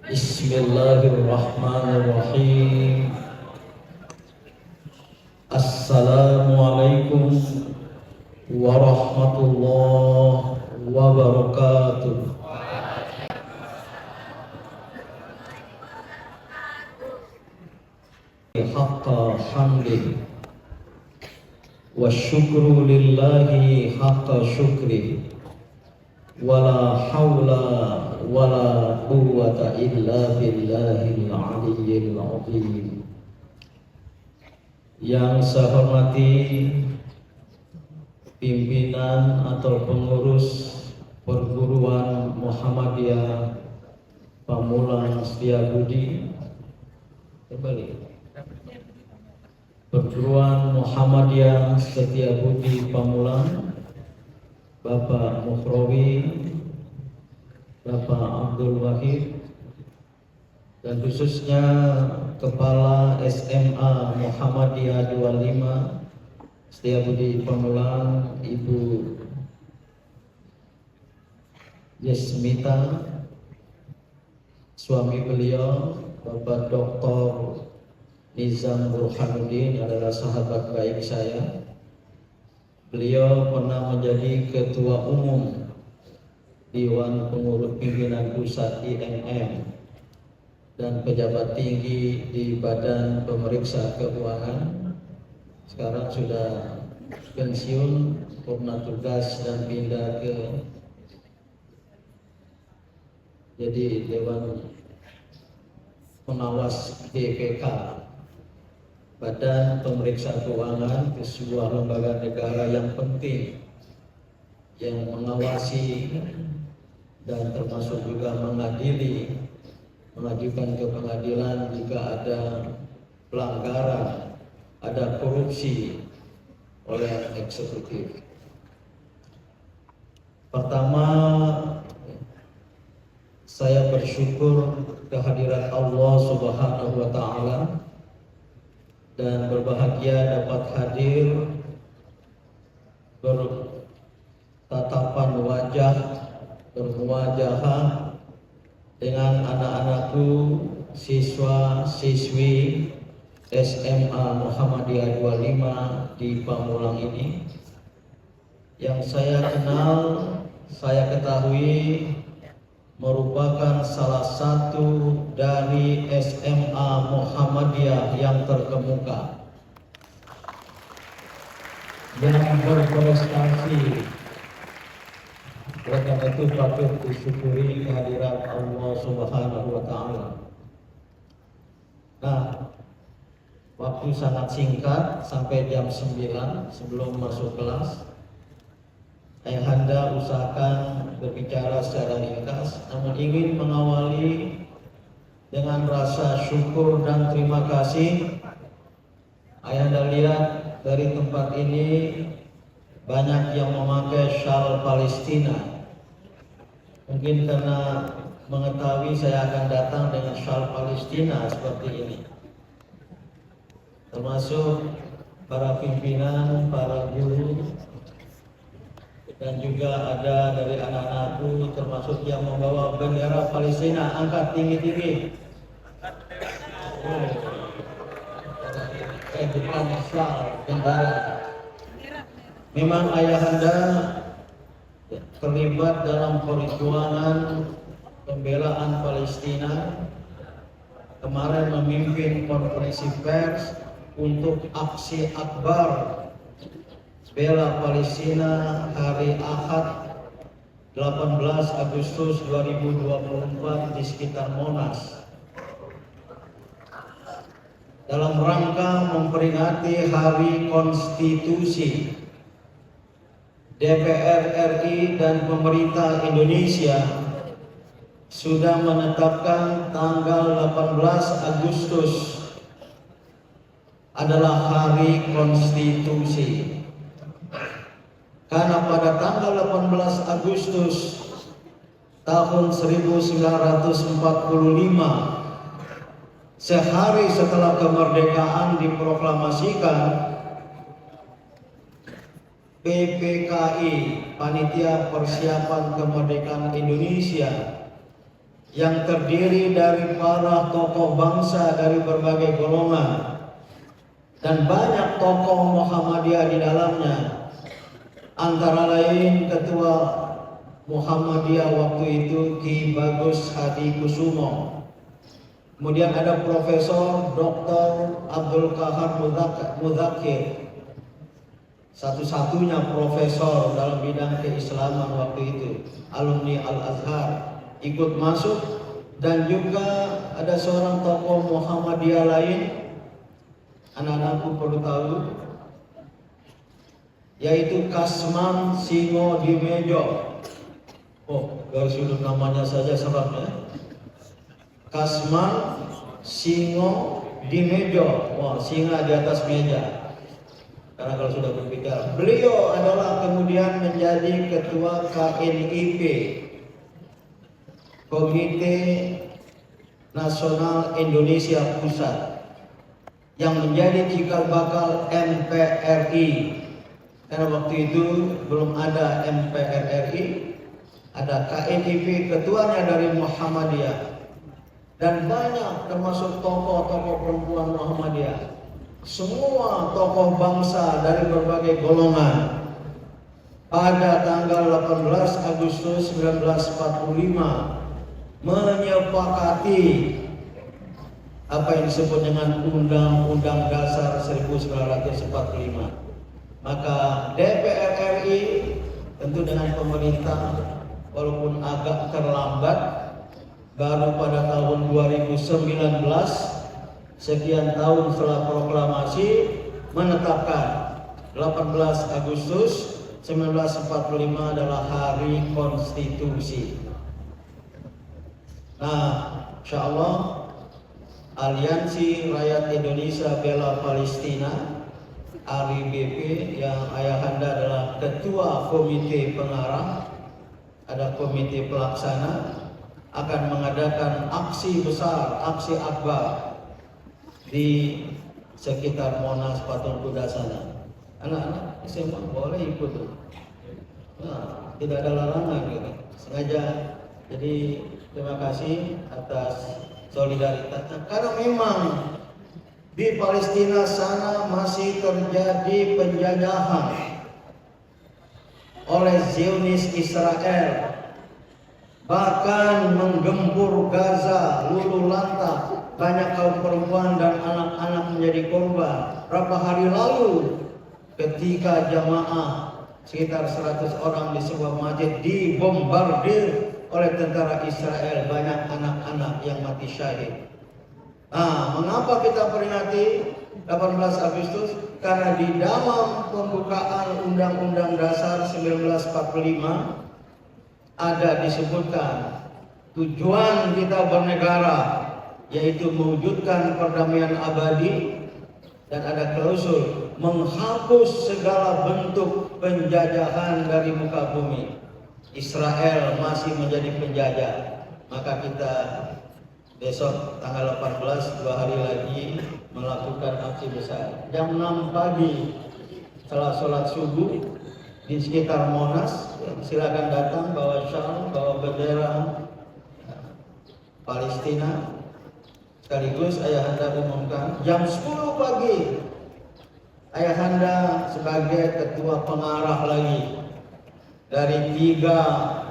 Bismillahirrahmanirrahim. Assalamualaikum warahmatullahi wabarakatuh. Haqqa hamdih wa syukru lillahi haqqa syukrih, wala hawla wala quwwata illa billahil aliyyil azim. Yang saya hormati pimpinan atau pengurus perguruan Muhammadiyah Pamulang Setiabudi, perguruan Muhammadiyah Setiabudi Pamulang, Bapak Mukhrawi, Bapak Abdul Wahid, dan khususnya Kepala SMA Muhammadiyah 25 Setiabudi Pamulang, Ibu Yesmita, suami beliau Bapak Dr. Nizam Burhanuddin adalah sahabat baik saya. Beliau pernah menjadi Ketua Umum Dewan Pengurus Pimpinan Pusat IMM dan pejabat tinggi di Badan Pemeriksa Keuangan. Sekarang sudah pensiun, purna tugas dan pindah ke jadi Dewan Pengawas BPK, Badan Pemeriksa Keuangan, sebuah lembaga negara yang penting yang mengawasi dan termasuk juga mengadili, mengajukan ke pengadilan jika ada pelanggaran, ada korupsi oleh eksekutif. Pertama, saya bersyukur kehadirat Allah Subhanahu wa Ta'ala dan berbahagia dapat hadir bertatapan wajah, bermuwajahah dengan anak-anakku, siswa-siswi SMA Muhammadiyah 25 di Pamulang ini, yang saya kenal, saya ketahui merupakan salah satu dari SMA Muhammadiyah yang terkemuka, yang berprestasi. Oleh karena itu patut disyukuri kehadiran Allah Subhanahu wa Ta'ala. Nah, waktu sangat singkat sampai jam 9 sebelum masuk kelas. Ayahanda usahakan berbicara secara ringkas, namun ingin mengawali dengan rasa syukur dan terima kasih. Ayahanda lihat dari tempat ini banyak yang memakai syal Palestina. Mungkin karena mengetahui saya akan datang dengan syal Palestina seperti ini, termasuk para pimpinan, para guru, dan juga ada dari anak-anakku termasuk yang membawa bendera Palestina. Angkat tinggi-tinggi. Bukan syal, bendera. Memang ayahanda terlibat dalam perjuangan pembelaan Palestina. Kemarin memimpin konferensi pers untuk aksi akbar bela Palestina hari Ahad 18 Agustus 2024 di sekitar Monas, dalam rangka memperingati Hari Konstitusi. DPR RI dan pemerintah Indonesia sudah menetapkan tanggal 18 Agustus adalah Hari Konstitusi. Karena pada tanggal 18 Agustus tahun 1945, sehari setelah kemerdekaan diproklamasikan, PPKI, Panitia Persiapan Kemerdekaan Indonesia, yang terdiri dari para tokoh bangsa dari berbagai golongan dan banyak tokoh Muhammadiyah di dalamnya, antara lain Ketua Muhammadiyah waktu itu Ki Bagus Hadi Kusumo. Kemudian ada Profesor Dr. Abdul Qahar Muzakir, satu-satunya profesor dalam bidang keislaman waktu itu, alumni Al-Azhar, ikut masuk. Dan juga ada seorang tokoh Muhammadiyah lain, anak-anakku perlu tahu, yaitu Kasman Singo Dimejo. Oh, dari sudut namanya saja sebabnya. Kasman Singo Dimejo. Wah, singa di atas meja. Karena kalau sudah berbicara, beliau adalah kemudian menjadi ketua KNIP, Komite Nasional Indonesia Pusat, yang menjadi cikal bakal MPRI. Karena waktu itu belum ada MPRI, ada KNIP, ketuanya dari Muhammadiyah. Dan banyak termasuk tokoh-tokoh perempuan Muhammadiyah. Semua tokoh bangsa dari berbagai golongan pada tanggal 18 Agustus 1945 menyepakati apa yang disebut dengan Undang-Undang Dasar 1945. Maka DPR RI tentu dengan pemerintah, walaupun agak terlambat, baru pada tahun 2019, sekian tahun setelah proklamasi, menetapkan 18 Agustus 1945 adalah Hari Konstitusi. Nah, insya Allah Aliansi Rakyat Indonesia Bela Palestina (ARI-BP) yang ayahanda adalah ketua komite pengarah, ada komite pelaksana, akan mengadakan aksi besar, aksi akbar di sekitar Monas Patung Kuda sana. Anak-anak SMA boleh ikut. Nah, tidak ada larangan gitu. Sengaja. Jadi terima kasih atas solidaritasnya. Karena memang di Palestina sana masih terjadi penjajahan oleh Zionis Israel, bahkan menggempur Gaza luluh lantak, banyak kaum perempuan dan anak-anak menjadi korban. Berapa hari lalu ketika jamaah sekitar 100 orang di sebuah masjid dibombardir oleh tentara Israel, banyak anak-anak yang mati syahid. Nah, mengapa kita peringati 18 Agustus? Karena di dalam pembukaan Undang-Undang Dasar 1945 ada disebutkan tujuan kita bernegara, yaitu mewujudkan perdamaian abadi, dan ada klausul menghapus segala bentuk penjajahan dari muka bumi. Israel masih menjadi penjajah. Maka kita besok tanggal 18, 2 hari lagi, melakukan aksi besar. Jam 6 pagi setelah sholat subuh di sekitar Monas, silakan datang bawa syal, bawa bendera Palestina. Sekaligus ayahanda umumkan jam 10 pagi ayahanda sebagai ketua pengarah lagi dari 3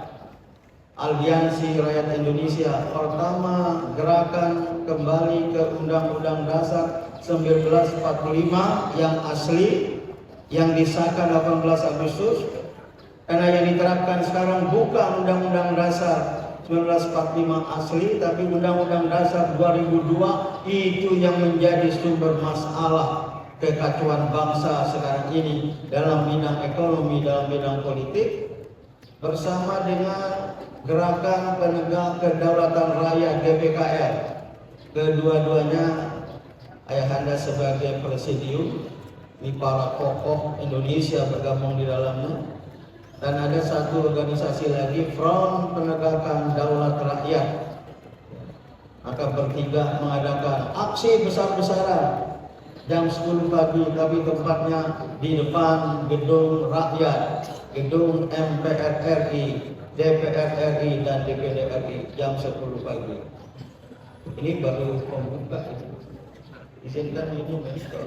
Aliansi Rakyat Indonesia. Pertama, gerakan kembali ke Undang-Undang Dasar 1945 yang asli, yang disahkan 18 Agustus. Karena yang diterapkan sekarang bukan Undang-Undang Dasar 1945 asli, tapi Undang-Undang Dasar 2002, itu yang menjadi sumber masalah kekacauan bangsa sekarang ini dalam bidang ekonomi, dalam bidang politik, bersama dengan Gerakan Penegak Kedaulatan Rakyat GPKR. Kedua-duanya ayahanda sebagai presidium, ini para tokoh Indonesia bergabung di dalamnya. Dan ada satu organisasi lagi, Front Penegakan Daulat Rakyat. Maka bertiga mengadakan aksi besar-besaran jam 10 pagi, tapi tempatnya di depan gedung rakyat, gedung MPR RI. DPR RI dan DPD RI jam 10 pagi. Ini baru pembuka. Izinkan ini Minister.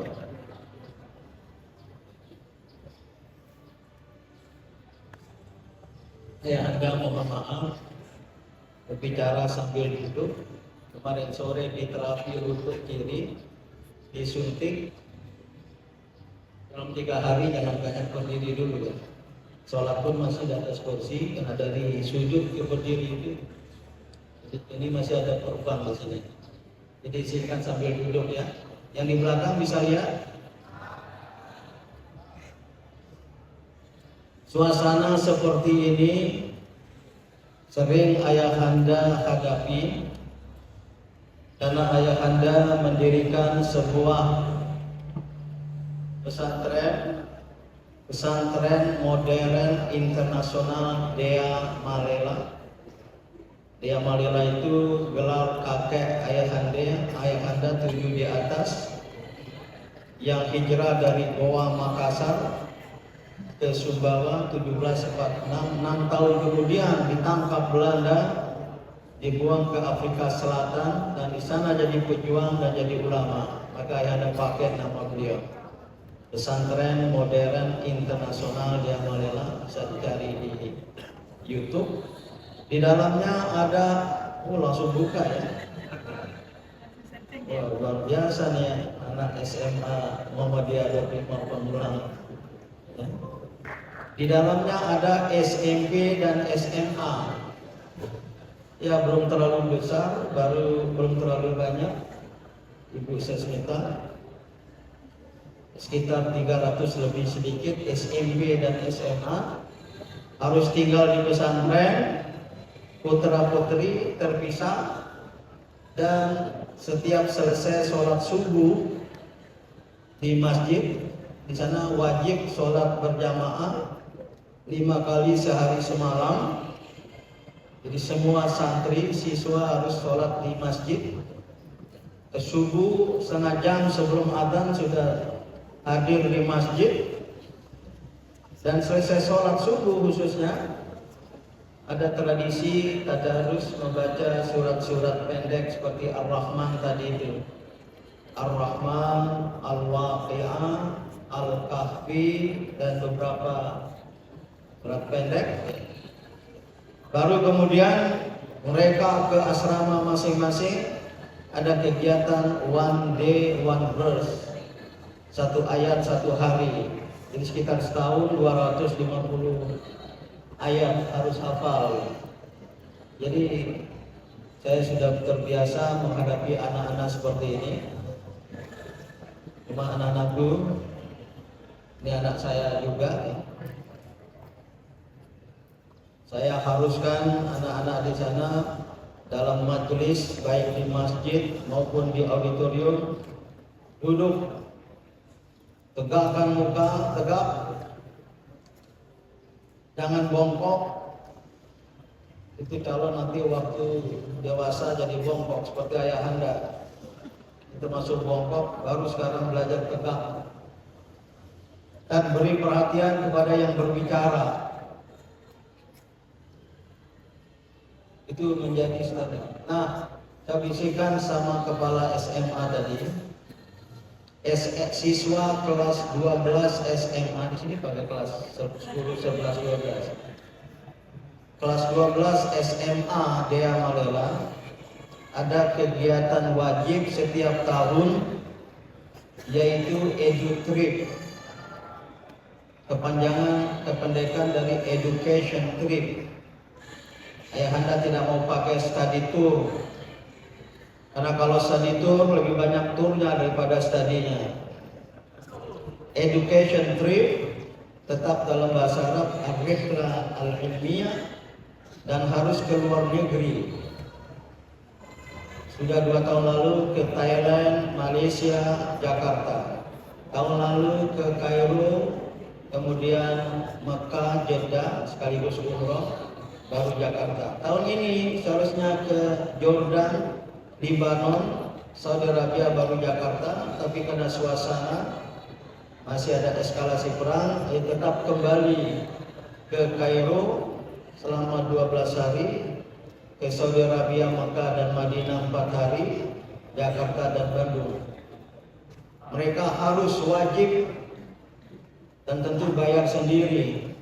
Saya agak mohon maaf berbicara sambil duduk. Kemarin sore di terapi lutut kiri disuntik. Dalam 3 hari jangan banyak berdiri dulu ya. Sholat pun masih di atas kursi, karena dari sujud ke berdiri itu ini masih ada korban di sini. Jadi silakan sambil duduk ya. Yang di belakang bisa lihat. Suasana seperti ini sering ayahanda hadapi karena ayahanda mendirikan sebuah pesantren modern internasional Dea Malela. Dea Malela itu gelar kakek ayahanda 7 di atas yang hijrah dari Goa Makassar ke Sumbawa 1746. 6 tahun kemudian ditangkap Belanda, dibuang ke Afrika Selatan, dan di sana jadi pejuang dan jadi ulama. Maka ayahanda pakai nama beliau. Pesantren modern internasional Dea Malela, bisa dicari di YouTube. Di dalamnya ada, langsung buka ya. Luar biasa nih ya, anak SMA Muhammadiyah 25 Pemulang. Ya. Di dalamnya ada SMP dan SMA. Ya belum terlalu besar, belum terlalu banyak. Ibu Sesmita. Sekitar 300 lebih sedikit SMP dan SMA harus tinggal di pesantren, putra putri terpisah, dan setiap selesai sholat subuh di masjid, di sana wajib sholat berjamaah 5 kali sehari semalam. Jadi semua santri siswa harus sholat di masjid. Ke subuh setengah jam sebelum adzan sudah hadir di masjid, dan selesai sholat subuh khususnya ada tradisi tadarus membaca surat-surat pendek seperti Ar-Rahman tadi itu, Ar-Rahman, Al-Waqi'ah, Al-Kahfi, dan beberapa surat pendek. Baru kemudian mereka ke asrama masing-masing, ada kegiatan one day one verse, 1 ayat 1 hari. Jadi sekitar setahun 250 ayat harus hafal. Jadi saya sudah terbiasa menghadapi anak-anak seperti ini. Cuma anak-anakku, ini anak saya juga. Saya haruskan anak-anak di sana dalam majelis, baik di masjid maupun di auditorium, duduk, tegakkan muka, tegak, jangan bongkok. Itu kalau nanti waktu dewasa jadi bongkok seperti ayahanda. Itu masuk bongkok, baru sekarang belajar tegak. Dan beri perhatian kepada yang berbicara. Itu menjadi standar. Nah, saya bisikan sama kepala SMA tadi. Siswa kelas 12 SMA di sini pada kelas 10, 11, 12. Kelas 12 SMA Dea Malela ada kegiatan wajib setiap tahun, yaitu EduTrip. Kependekan dari Education Trip. Ayahanda tidak mau pakai study tour, karena kalau study tour lebih banyak turnya daripada studinya. Education trip tetap dalam bahasa Arab ar-rihlah al-ilmiyah, dan harus ke luar negeri. Sudah 2 tahun lalu ke Thailand, Malaysia, Jakarta. Tahun lalu ke Kairo, kemudian Mekah, Jeddah, sekaligus umroh, baru Jakarta. Tahun ini seharusnya ke Jordan, Libanon, Saudi Arabia, baru Jakarta, tapi karena suasana masih ada eskalasi perang, tetap kembali ke Kairo selama 12 hari, ke Saudi Arabia, Makkah dan Madinah 4 hari, Jakarta dan Bandung. Mereka harus wajib dan tentu bayar sendiri.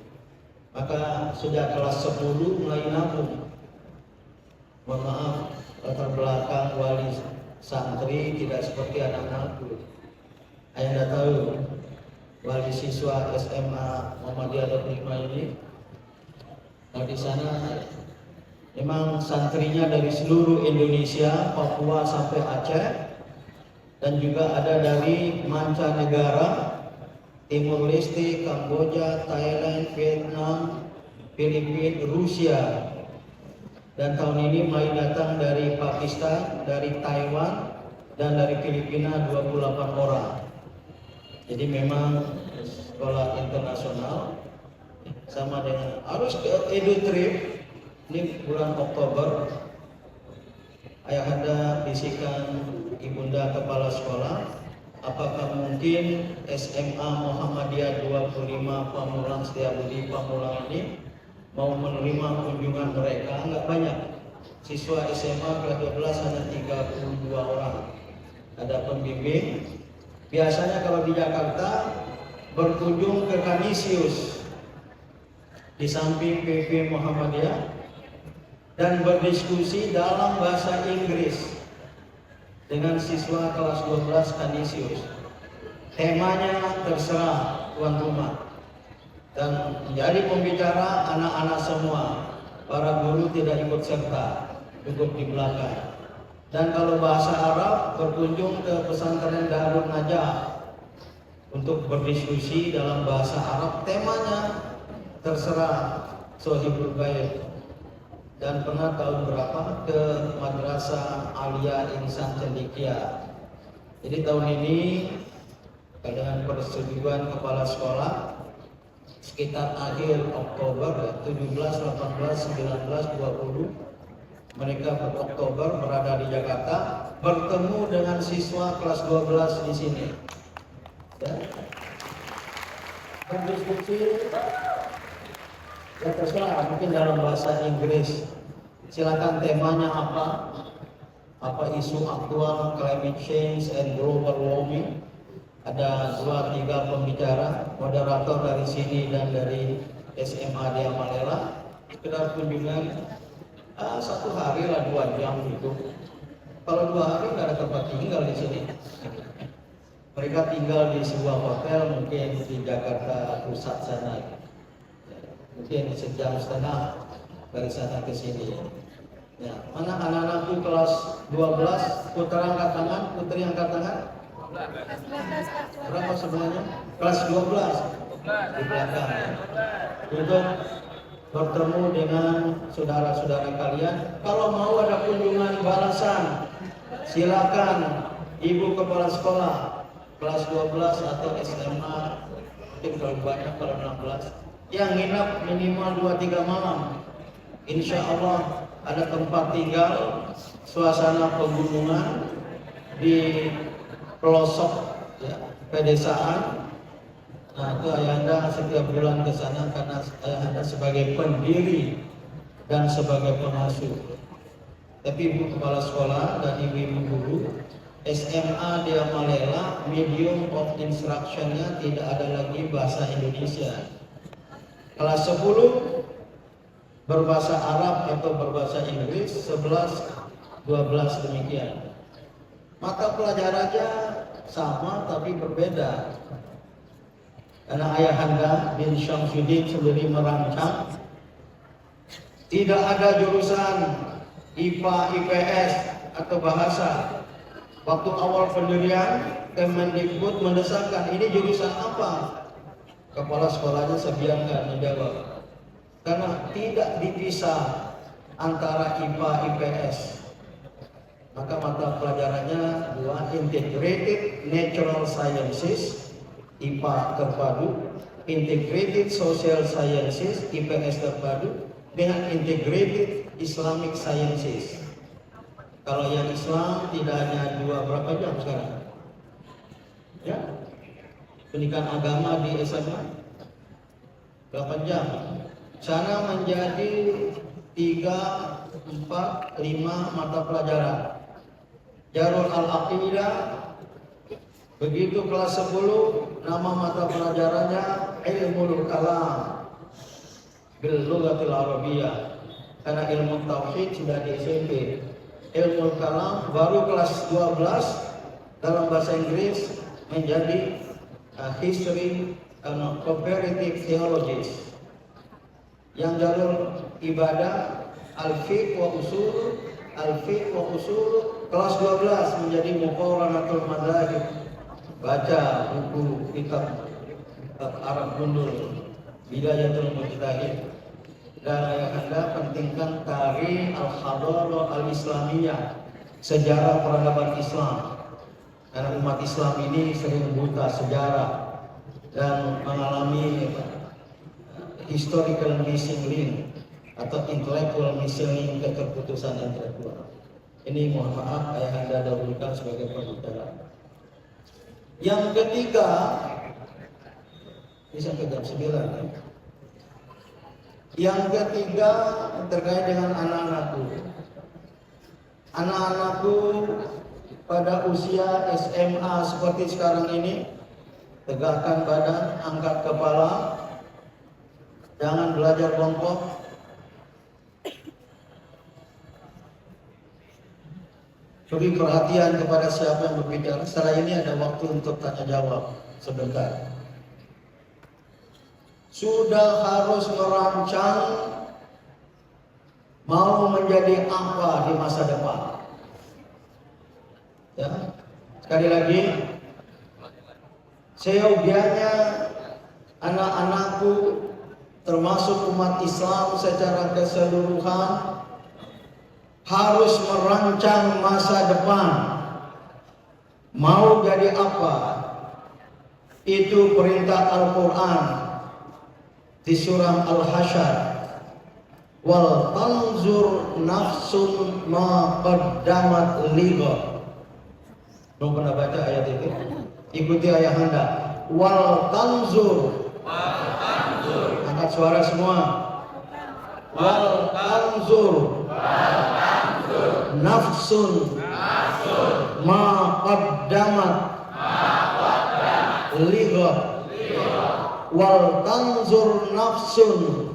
Maka sudah kelas 10 mulai nabung. Mohon maaf, latar belakang wali santri tidak seperti anak-anakku. Anda tahu, wali siswa SMA Muhammadiyah Dharma ini, di sana memang santrinya dari seluruh Indonesia, Papua sampai Aceh, dan juga ada dari mancanegara, Timur Leste, Kamboja, Thailand, Vietnam, Filipina, Rusia. Dan tahun ini mulai datang dari Pakistan, dari Taiwan, dan dari Filipina 28 orang. Jadi memang sekolah internasional, sama dengan harus ke Edu Trip ini bulan Oktober. Ayahanda bisikan ibunda kepala sekolah, apakah mungkin SMA Muhammadiyah 25 Pamulang Setiabudi Pamulang ini mau menerima kunjungan mereka? Enggak banyak. Siswa SMA kelas 12 hanya 32 orang. Ada pembimbing. Biasanya kalau di Jakarta berkunjung ke Kanisius di samping PP Muhammadiyah dan berdiskusi dalam bahasa Inggris dengan siswa kelas 12 Kanisius. Temanya terserah tuan rumah dan menjadi pembicara anak-anak semua. Para guru tidak ikut serta, duduk di belakang. Dan kalau bahasa Arab berkunjung ke pesantren Darun Najah untuk berdiskusi dalam bahasa Arab. Temanya terserah Sohibul Bait. Dan pernah tahun berapa ke Madrasah Alia Insan Cendikia. Jadi tahun ini dengan persetujuan kepala sekolah sekitar akhir Oktober 17, 18, 19, 20 mereka Oktober berada di Jakarta, bertemu dengan siswa kelas 12 di sini. Ya. Berdiskusi, ya terserah, mungkin dalam bahasa Inggris. Silakan temanya apa isu aktual, climate change and global warming. Ada 2-3 pembicara, moderator dari sini dan dari SMA di Amalela. Sekedar kunjungan 1 hari lah 2 jam gitu. Kalau 2 hari nggak ada tempat tinggal di sini. Mereka tinggal di sebuah hotel mungkin di Jakarta Pusat sana. Mungkin 1,5 jam dari sana ke sini. Ya, mana anak-anakku kelas 12, putra angkat tangan, putri angkat tangan? Berapa sebenarnya? Kelas 12 di belakang. Untuk bertemu dengan saudara-saudara kalian. Kalau mau ada kunjungan balasan, silakan ibu kepala sekolah kelas 12 atau SMA, mungkin kalau banyak kalau 16, yang nginap minimal 2-3 malam. Insya Allah ada tempat tinggal, suasana pegunungan di pelosok ya, pedesaan. Nah, itu ayahanda setiap bulan ke sana karena ayahanda sebagai pendiri dan sebagai pengasuh. Tapi ibu kepala sekolah dan ibu-ibu guru SMA di Amalela, medium of instruction-nya tidak ada lagi bahasa Indonesia. Kelas 10 berbahasa Arab atau berbahasa Inggris, 11, 12 demikian. Mata pelajarannya sama tapi berbeda. Karena ayahanda bin Syamsuddin sendiri merancang tidak ada jurusan IPA, IPS atau bahasa. Waktu awal pendirian Kemendikbud mendesakkan ini jurusan apa? Kepala sekolahnya sebiarkan menjawab. Karena tidak dipisah antara IPA, IPS. Maka mata pelajarannya 2, Integrated Natural Sciences, IPA terpadu, Integrated Social Sciences, IPS terpadu, dengan Integrated Islamic Sciences. Kalau yang Islam tidak hanya 2 berapa jam sekarang? Ya, pendidikan agama di SMA 8 jam. Sana menjadi 3, 4, 5 mata pelajaran. Jarul Al-Aqidah, begitu kelas 10, nama mata pelajarannya Ilmul Kalam bil Lughatil Arabiyyah. Karena ilmu tauhid sudah di SMP. Ilmul Kalam baru kelas 12 dalam bahasa Inggris menjadi history and comparative theology. Yang jalur ibadah al-fiqh wa usul kelas 12 menjadi muqaranatul madzhab. Baca buku kitab Arab Gundul Bidayatul Mujtahid. Dan Anda pentingkan tarikh al-hadarah al-islamiyah, sejarah peradaban Islam. Karena umat Islam ini sering buta sejarah dan mengalami historical missing link atau intellectual missing link, keterputusan intelektual. Ini mohon maaf Anda dahulukan sebagai pembicara. Yang ketiga, ini sampai jam 9 ya. Yang ketiga terkait dengan anak-anakku. Anak-anakku pada usia SMA seperti sekarang ini, tegakkan badan, angkat kepala, jangan belajar bongkok. Beri perhatian kepada siapa yang berbicara. Setelah ini ada waktu untuk tanya jawab sebentar. Sudah harus merancang mau menjadi apa di masa depan. Ya, sekali lagi, seyogianya anak-anakku termasuk umat Islam secara keseluruhan harus merancang masa depan. Mau jadi apa? Itu perintah Al-Quran di surah Al-Hasyr. Wal tanzur nafsun ma qaddamat lighad. Belum pernah baca ayat itu? Ikuti ayat Anda. Wal tanzur. Angkat suara semua. Wal tanzur. Nafsun ma qaddamat lighad. Wal tanzur nafsun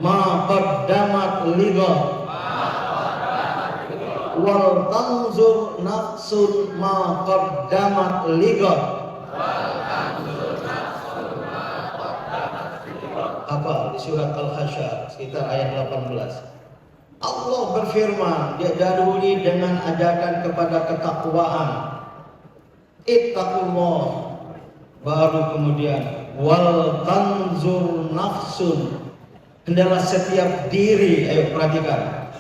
ma qaddamat lighad. Wal tanzur nafsun ma qaddamat lighad. Apa di surat Al-Hasyr sekitar ayat 18. Allah berfirman, dia dahului dengan ajakan kepada ketakwaan. Ittaqullah. Baru kemudian wal tanzur nafsun. Hendaklah setiap diri, ayo perhatikan.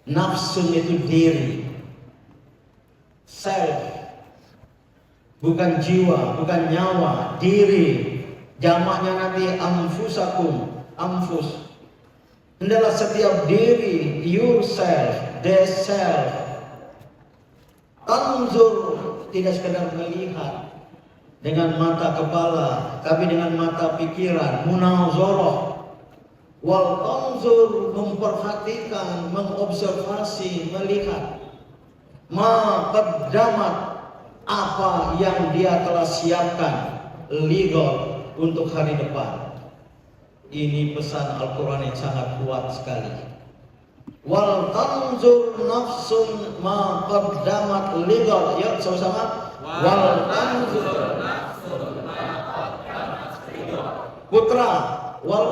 Nafsun itu diri, self, bukan jiwa, bukan nyawa, diri. Jamaknya nanti anfusakum, anfus. Hendaklah setiap diri, yourself, the self. Tanzur, tidak sekedar melihat dengan mata kepala, tapi dengan mata pikiran, munazarah. Wal tanzur, memperhatikan, mengobservasi, melihat. Ma qaddamat, apa yang dia telah siapkan, lighad, untuk hari depan. Ini pesan Al-Quran yang sangat kuat sekali. Wal tanzur nafsun ma qaddamat lighad. Ya, sama-sama. Wal tanzur nafsun ma qaddamat lighad. Putra, wal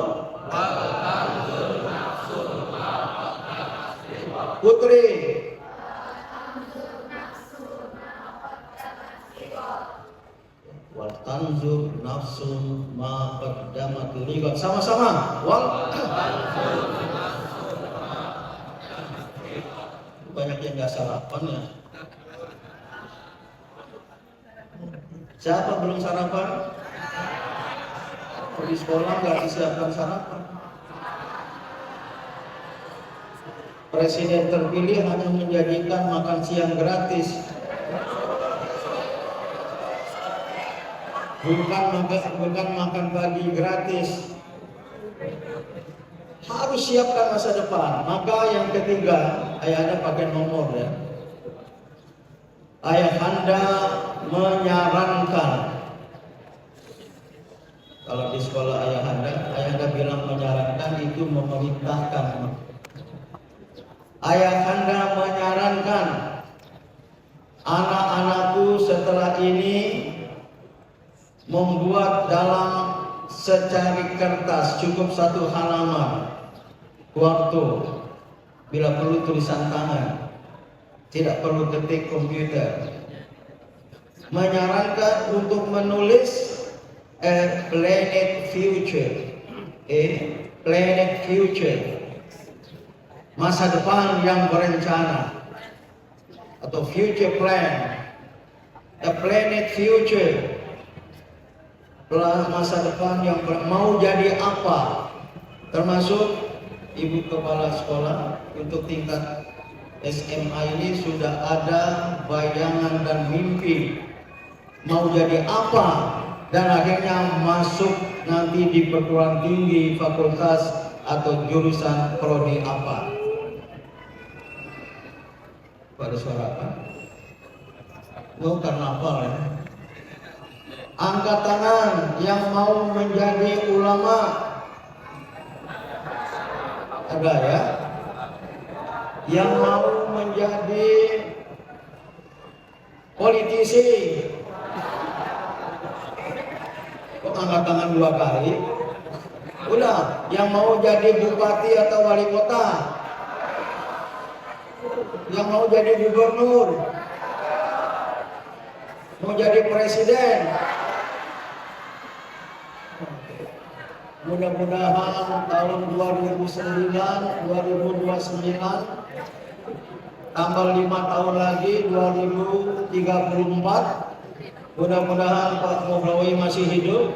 tanzur nafsun ma qaddamat lighad. Putri, wal tanzur nafsun ma qaddamat lighad. Sama-sama. Wal tanzur nafsun ma qaddamat lighad. Banyak yang enggak sarapan ya. Siapa belum sarapan? Di sekolah enggak disiapkan sarapan. Presiden terpilih hanya menjadikan makan siang gratis. bukan makan pagi gratis. Harus siapkan masa depan. Maka yang ketiga, ayahanda pakai nomor ya. Ayahanda menyarankan, kalau di sekolah ayahanda bilang menyarankan itu memerintahkan. Ayahanda menyarankan anak-anakku setelah ini membuat dalam secari kertas cukup 1 halaman waktu, bila perlu tulisan tangan, tidak perlu ketik komputer. Menyarankan untuk menulis a planet future, masa depan yang berencana, atau future plan, a planet future, masa depan yang mau jadi apa, termasuk ibu kepala sekolah untuk tingkat SMA ini sudah ada bayangan dan mimpi mau jadi apa, dan akhirnya masuk nanti di perguruan tinggi, fakultas atau jurusan prodi apa. Pada suara apa? Oh, karnaval ya. Angkat tangan yang mau menjadi ulama. Ada ya? Yang mau menjadi politisi. Kok angkat tangan 2 kali? Udah, yang mau jadi bupati atau wali kota, yang mau jadi gubernur, mau jadi presiden. Mudah-mudahan tahun 2029 tambah 5 tahun lagi 2034, mudah-mudahan Pak Mobrawi masih hidup,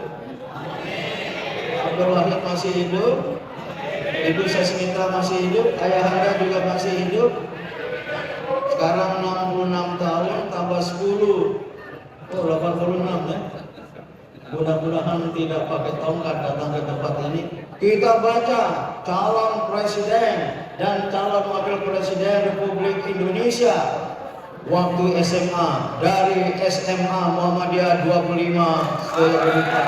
Abdul Wahid masih hidup, Ibu Sesmita masih hidup, ayahanda juga masih hidup. Sekarang 66 tahun tambah 10, 86 ya. Mudah-mudahan tidak pakai tongkat datang ke tempat ini. Kita baca calon presiden dan calon wakil presiden Republik Indonesia waktu SMA, dari SMA Muhammadiyah 25 Seberita.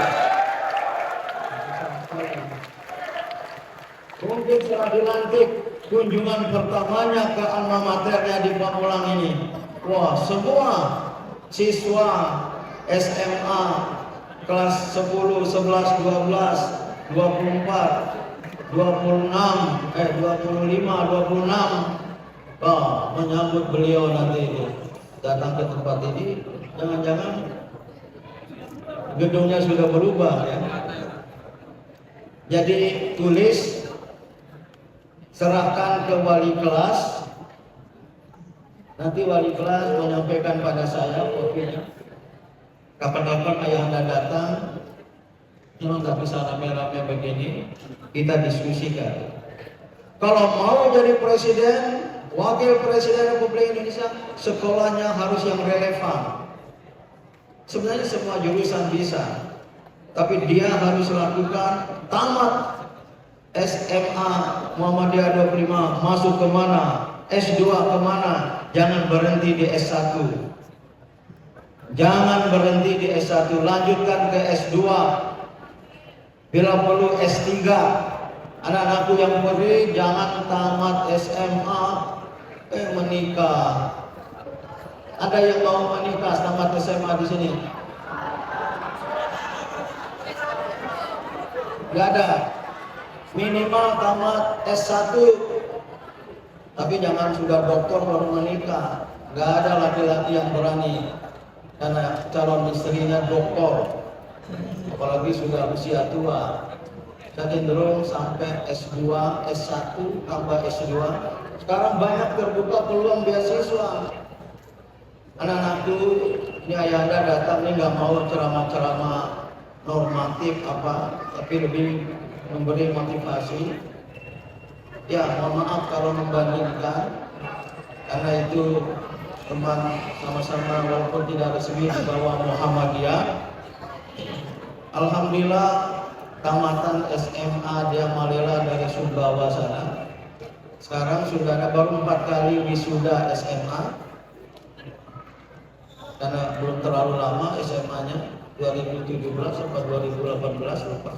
Mungkin setelah dilantik, kunjungan pertamanya ke alma maternya di Pamulang ini, wah, semua siswa SMA kelas 10, 11, 12, 24, 26, 26 menyambut beliau nanti datang ke tempat ini. Jangan-jangan gedungnya sudah berubah ya. Jadi tulis, serahkan ke wali kelas, nanti wali kelas menyampaikan pada saya kopinya. Kapan-kapan ayahanda datang, memang nggak bisa rame-rame begini, kita diskusikan. Kalau mau jadi presiden, wakil presiden Republik Indonesia, sekolahnya harus yang relevan. Sebenarnya semua jurusan bisa, tapi dia harus lakukan tamat SMA Muhammadiyah 25, masuk kemana, S2 kemana, jangan berhenti di S1. Jangan berhenti di S1, lanjutkan ke S2. Bila perlu S3. Anak-anakku yang pergi, jangan tamat SMA menikah. Ada yang mau menikah tamat SMA di sini? Gak ada. Minimal tamat S1. Tapi jangan sudah doktor baru menikah. Gak ada laki-laki yang berani, karena calon istrinya doktor, apalagi sudah usia tua. Saya cenderung sampai S2, S1, tambah S2. Sekarang banyak terbuka peluang beasiswa. Anak-anakku, ini ayahanda datang ini nggak mau ceramah-ceramah normatif apa, tapi lebih memberi motivasi. Ya, mohon maaf kalau membandingkan, karena itu teman sama-sama walaupun tidak resmi di bawah Muhammadiyah. Alhamdulillah tamatan SMA dia Malela dari Sumbawa sana. Sekarang sudah ada baru 4 kali wisuda SMA. Karena belum terlalu lama SMA-nya 2017 atau 2018 lupa.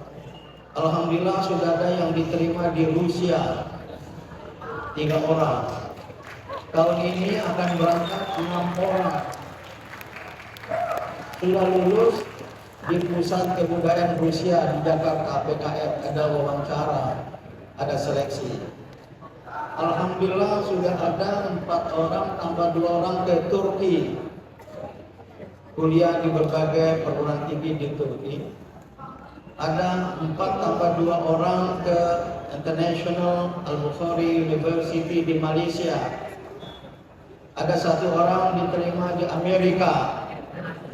Alhamdulillah sudah ada yang diterima di Rusia 3 orang. Tahun ini akan berangkat 6 orang. Sudah lulus di Pusat Kebudayaan Rusia di Jakarta PKR, ada wawancara, ada seleksi. Alhamdulillah sudah ada 4 orang tambah 2 orang ke Turki, kuliah di berbagai perguruan tinggi di Turki. Ada 4 tambah 2 orang ke International Al-Bukhari University di Malaysia. Ada 1 orang diterima di Amerika,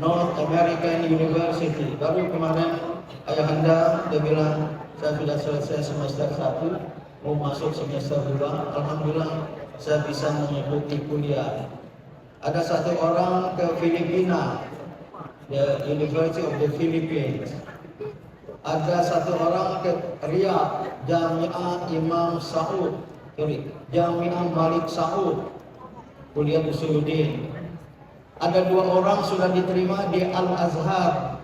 North American University. Baru kemarin ayahanda dia bilang saya sudah selesai semester 1, mau masuk semester 2. Alhamdulillah saya bisa mengikuti kuliah. Ada 1 orang ke Filipina, the University of the Philippines. Ada 1 orang ke Riyadh, Jami'ah Imam Saud, Jami'ah Malik Saud, kuliah Usuluddin. Ada 2 orang sudah diterima di Al-Azhar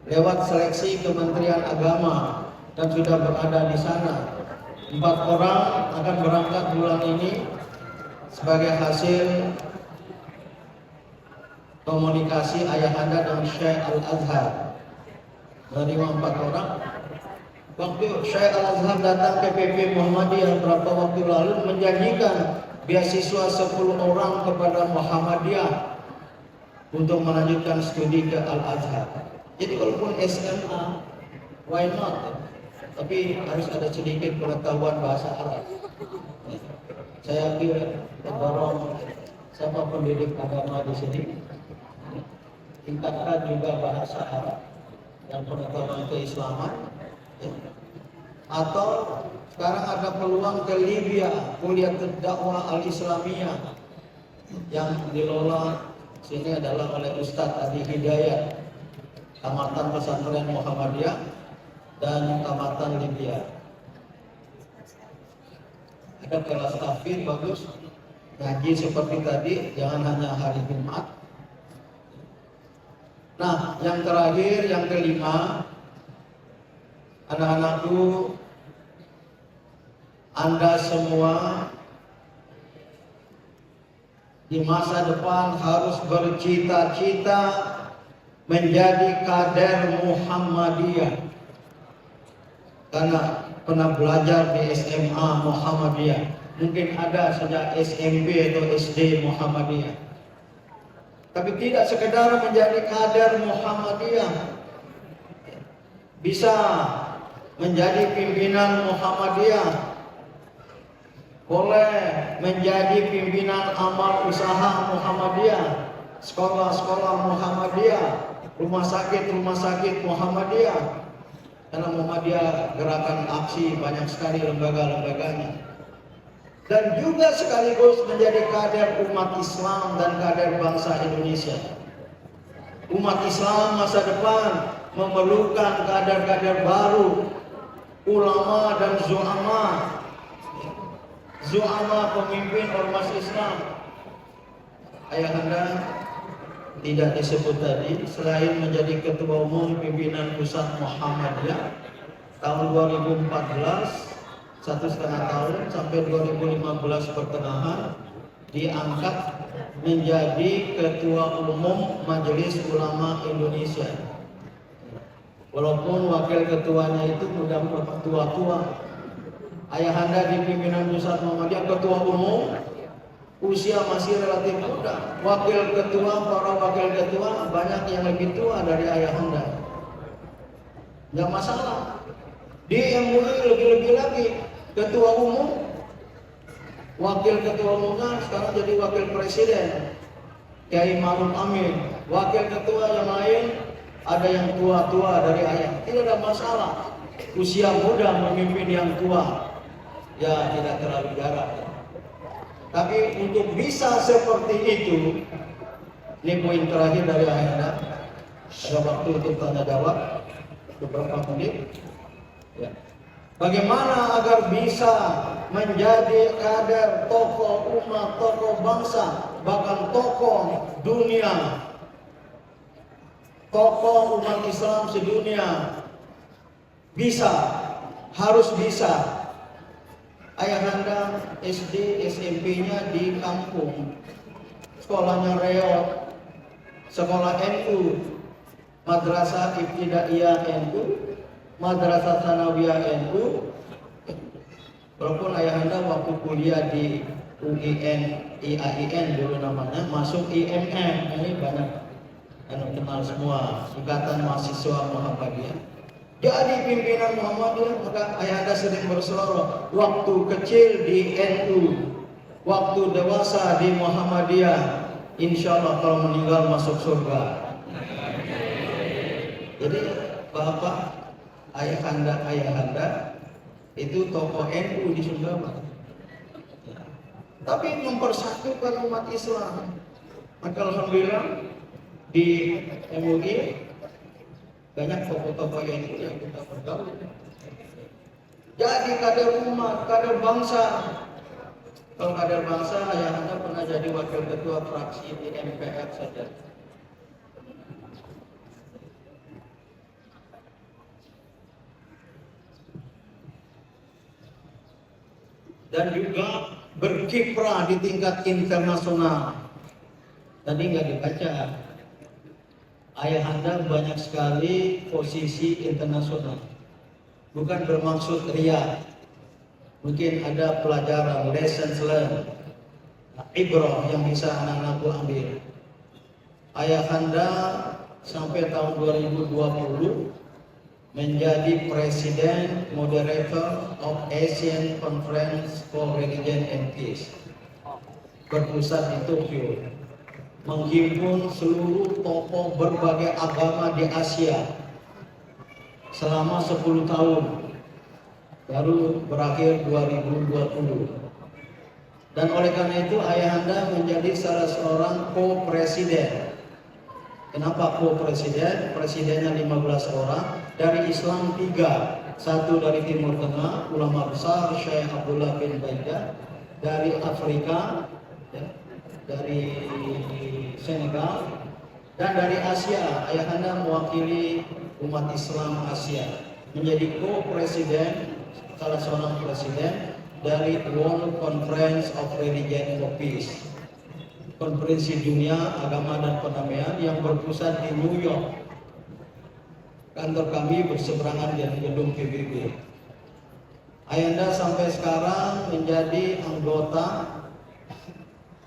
lewat seleksi Kementerian Agama dan sudah berada di sana. 4 orang akan berangkat bulan ini sebagai hasil komunikasi ayahanda dan Syekh Al-Azhar. Menerima 4 orang. Waktu Syekh Al-Azhar datang ke PP Muhammadiyah beberapa waktu lalu menjanjikan beasiswa 10 orang kepada Muhammadiyah untuk melanjutkan studi ke Al-Azhar. Jadi walaupun SMA, why not? Tapi harus ada sedikit pengetahuan bahasa Arab. Saya kira dorong siapa pendidik agama di sini, tingkatkan juga bahasa Arab dan pengetahuan keislaman. Atau sekarang ada peluang ke Libya, kuliah dakwah al-Islamiyah yang dikelola sini adalah oleh Ustadz Adi Hidayat, Tamatan Pesantren Muhammadiyah dan Tamatan Libya. Ada kelas tahfidz bagus, ngaji seperti tadi, jangan hanya hari Jumat. Nah, yang terakhir, yang kelima, anak-anakku, Anda semua di masa depan harus bercita-cita menjadi kader Muhammadiyah. Karena pernah belajar di SMA Muhammadiyah, mungkin ada sejak SMP atau SD Muhammadiyah. Tapi tidak sekedar menjadi kader Muhammadiyah, bisa menjadi pimpinan Muhammadiyah, boleh menjadi pimpinan amal usaha Muhammadiyah, sekolah-sekolah Muhammadiyah, rumah sakit Muhammadiyah. Karena Muhammadiyah gerakan aksi banyak sekali lembaga-lembaganya. Dan juga sekaligus menjadi kader umat Islam dan kader bangsa Indonesia. Umat Islam masa depan memerlukan kader-kader baru, ulama dan zu'ama pemimpin ormas Islam. Ayahanda tidak disebut tadi, selain menjadi ketua umum pimpinan pusat Muhammadiyah tahun 2014 1,5 tahun sampai 2015 pertengahan, diangkat menjadi ketua umum Majelis Ulama Indonesia. Walaupun wakil ketuanya itu sudah tua-tua, ayahanda di pimpinan pusat Muhammadiyah ketua umum usia masih relatif muda. Wakil ketua, para wakil ketua banyak yang lebih tua dari ayahanda. Nggak masalah. Di MUI lebih-lebih lagi, ketua umum, wakil ketua umumnya sekarang jadi wakil presiden, Kiai Ma'ruf Amin. Wakil ketua yang lain ada yang tua-tua dari ayah. Tidak ada masalah. Usia muda memimpin yang tua, ya tidak terlalu jarak. Tapi untuk bisa seperti itu, ini poin terakhir dari ayahanda. Ada waktu untuk tanya jawab. beberapa menit. Ya. Bagaimana agar bisa menjadi kader tokoh umat, tokoh bangsa, bahkan tokoh dunia, tokoh umat Islam sedunia? Bisa, harus bisa. Ayahanda SD, SMP-nya di kampung, sekolahnya reot, sekolah NU, Madrasah Ibtidaiyah NU, Madrasah Tsanawiyah NU. Walaupun ayahanda waktu kuliah di UIN, IAIN dulu namanya, masuk IMM, ini banyak kenal semua, Ikatan Mahasiswa Muhammadiyah. Jadi pimpinan Muhammadiyah, maka ayahanda sering berseloroh, waktu kecil di NU, waktu dewasa di Muhammadiyah, insya Allah kalau meninggal masuk surga. Jadi bapak ayahanda itu tokoh NU di Sunda. Tapi mempersatukan umat Islam. Maka alhamdulillah di MUI banyak tokoh-tokoh NU yang kita bergaul. Jadi kader umat, kader bangsa. Kalau kader bangsa, ayahanda pernah jadi wakil ketua fraksi di MPR saja. Dan juga berkiprah di tingkat internasional. Tadi nggak dibaca. Ayahanda banyak sekali posisi internasional. Bukan bermaksud ria. Mungkin ada pelajaran, lessons learned, ibrah yang bisa anak-anakku ambil. Ayahanda sampai tahun 2020 menjadi Presiden Moderator of Asian Conference for Religion and Peace, berpusat di Tokyo, menghimpun seluruh tokoh berbagai agama di Asia selama 10 tahun, baru berakhir 2020. Dan oleh karena itu ayahanda menjadi salah seorang co-presiden. Kenapa co-presiden? Presidennya 15 orang, dari Islam 3, satu dari Timur Tengah, ulama besar Syekh Abdullah bin Baidah, dari Afrika, ya, dari Senegal, dan dari Asia. Ayahanda mewakili umat Islam Asia, menjadi co-presiden, salah seorang presiden dari World Conference of Religion for Peace, konferensi dunia agama dan perdamaian yang berpusat di New York. Kantor kami berseberangan dengan gedung PBB. Ayahanda sampai sekarang menjadi anggota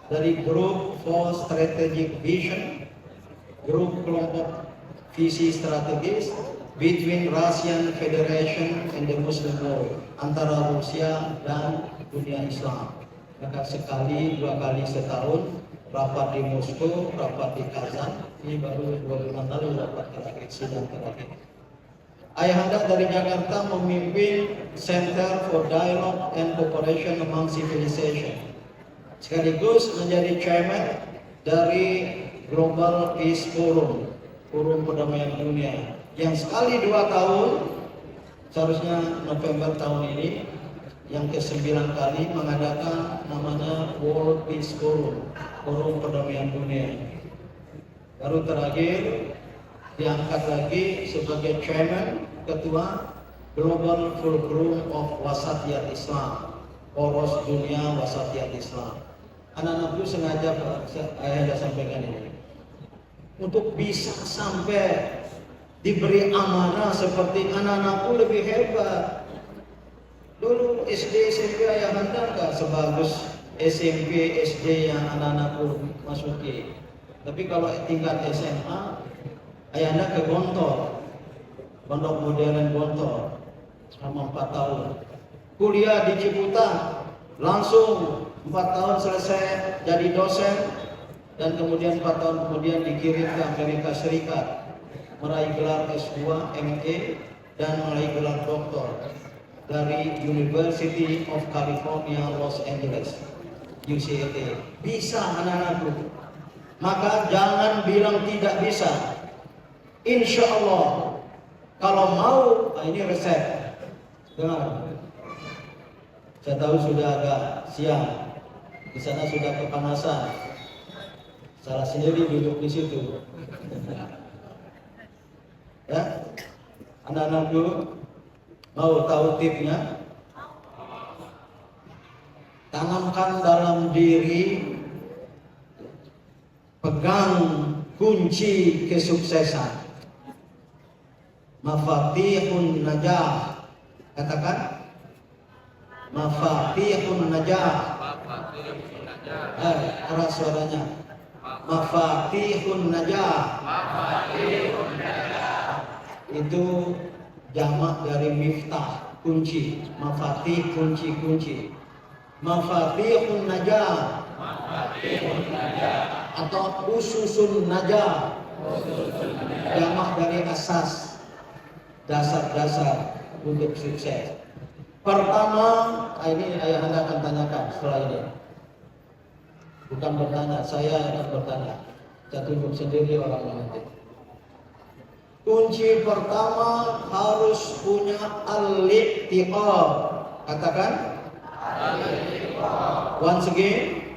dari Group for Strategic Vision, grup kelompok visi strategis between Russian Federation and the Muslim world, antara Rusia dan dunia Islam. Maka sekali, 2 kali setahun rapat di Moskow, rapat di Kazan. Ini baru 2 bulan lalu rapat terakhir, sidang terakhir. Ayahanda dari Jakarta memimpin Center for Dialogue and Cooperation Among Civilization, sekaligus menjadi chairman dari Global Peace Forum, Forum Perdamaian Dunia, yang sekali 2 tahun, seharusnya November tahun ini, yang ke-9 kali mengadakan namanya World Peace Forum, Forum Perdamaian Dunia. Baru terakhir diangkat lagi sebagai chairman, ketua Global Fulcrum of Wasatiyat Islam, poros dunia wasatiyat Islam. Anak-anakku sengaja ayahanda sampaikan ini untuk bisa sampai diberi amanah seperti anak-anakku lebih hebat. Dulu SD SMP ayahanda nggak sebagus SMP SD yang anak-anakku masuki. Tapi kalau tingkat SMA, ayahanda ke Gontor, Pondok Modern Gontor, selama 4 tahun. Kuliah di Ciputat, langsung 4 tahun selesai jadi dosen, dan kemudian 4 tahun kemudian dikirim ke Amerika Serikat, meraih gelar S2, MA, dan meraih gelar doktor dari University of California, Los Angeles, UCLA. Bisa anak-anakku. Maka jangan bilang tidak bisa. Insya Allah Kalau mau, nah ini resep. Dengar. Saya tahu sudah agak siang. Di sana sudah kepanasan. Salah sendiri duduk di situ. Ya, anak-anakku mau tahu tipnya? Tanamkan dalam diri, pegang kunci kesuksesan. Mafatihun najah. Katakan mafatihun najah. Keras suaranya. Mafatihun najah. Itu jamak dari miftah, kunci. Mafatih, kunci-kunci. Mafatihun najah. Atau ususun najah. Jamak dari asas, dasar-dasar untuk sukses. Pertama, ini ayah anda akan tanyakan setelah ini. Bukan bertanya, saya akan bertanya. Saya tunjuk sendiri orangnya nanti. Kunci pertama harus punya al-i'tiqad. Katakan al-i'tiqad. Once again,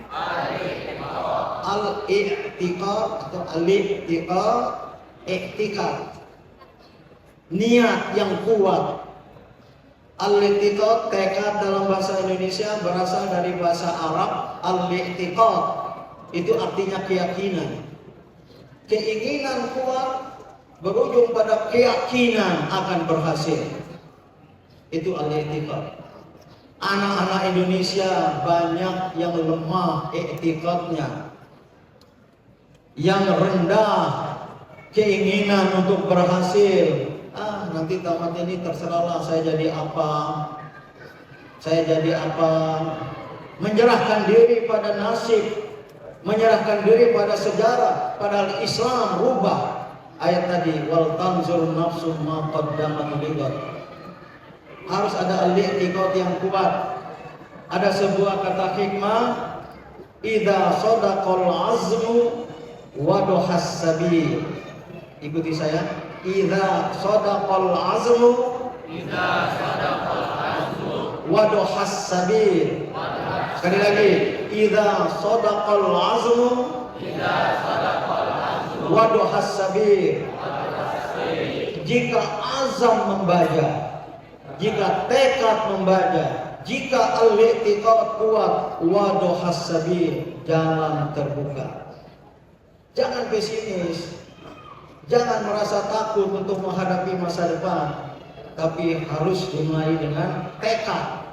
al-i'tiqad atau al-i'tiqad, i'tiqad. Niat yang kuat. Al-i'tiqad, tekad dalam bahasa Indonesia berasal dari bahasa Arab. Al-i'tiqad itu artinya keyakinan. Keinginan kuat berujung pada keyakinan akan berhasil. Itu al-i'tiqad. Anak-anak Indonesia banyak yang lemah i'tiqadnya, yang rendah keinginan untuk berhasil. Nanti tamat ini terserahlah saya jadi apa, saya jadi apa. Menyerahkan diri pada nasib, menyerahkan diri pada sejarah. Padahal Islam rubah ayat tadi, wal tanzur nafsum ma qaddamat ligat. Harus ada al-i'tiqad yang kuat. Ada sebuah kata hikmah, idza sadaqal azmu wadohas sabil. Ikuti saya. Idza sadaqal azmu wadohas sabil. Sekali lagi, idza sadaqal azmu wadohas sabil. Jika azam membaca, jika tekad membaca, jika al-i'tiqad kuat, wadohas sabil, jalan terbuka. Jangan pesimis. Jangan merasa takut untuk menghadapi masa depan, tapi harus dimulai dengan tekad,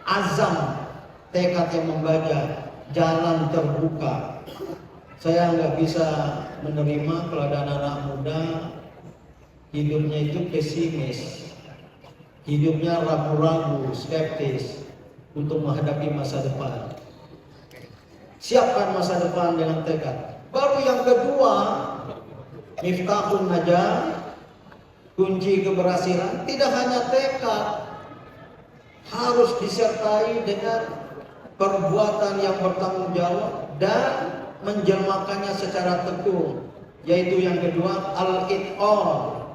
azam, tekad yang membaca, jalan terbuka. Saya nggak bisa menerima kalau ada anak-anak muda hidupnya itu pesimis, hidupnya ragu-ragu, skeptis untuk menghadapi masa depan. Siapkan masa depan dengan tekad. Baru yang kedua, miftahun najah, kunci keberhasilan, tidak hanya tekad, harus disertai dengan perbuatan yang bertanggung jawab dan menjelmakannya secara tekun, yaitu yang kedua al-itqan.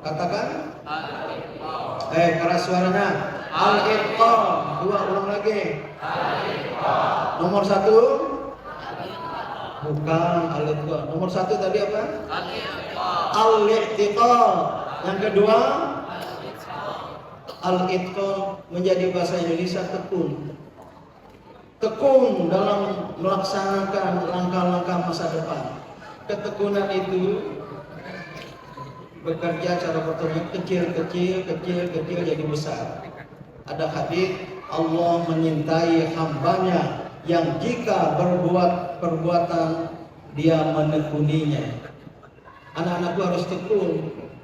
Katakan al-itqan. Keras suaranya. Al-itqan. Dua, ulang lagi. Al-itqan. Nomor satu. Bukan al-itqan. Nomor satu tadi apa? Al-i'tiqad. Yang kedua al-itqan, menjadi bahasa Indonesia tekun. Tekun dalam melaksanakan langkah-langkah masa depan. Ketekunan itu bekerja secara bertahap, kecil jadi besar. Ada hadis, Allah menyintai hambanya yang jika berbuat perbuatan dia menekuninya. Anak-anakku harus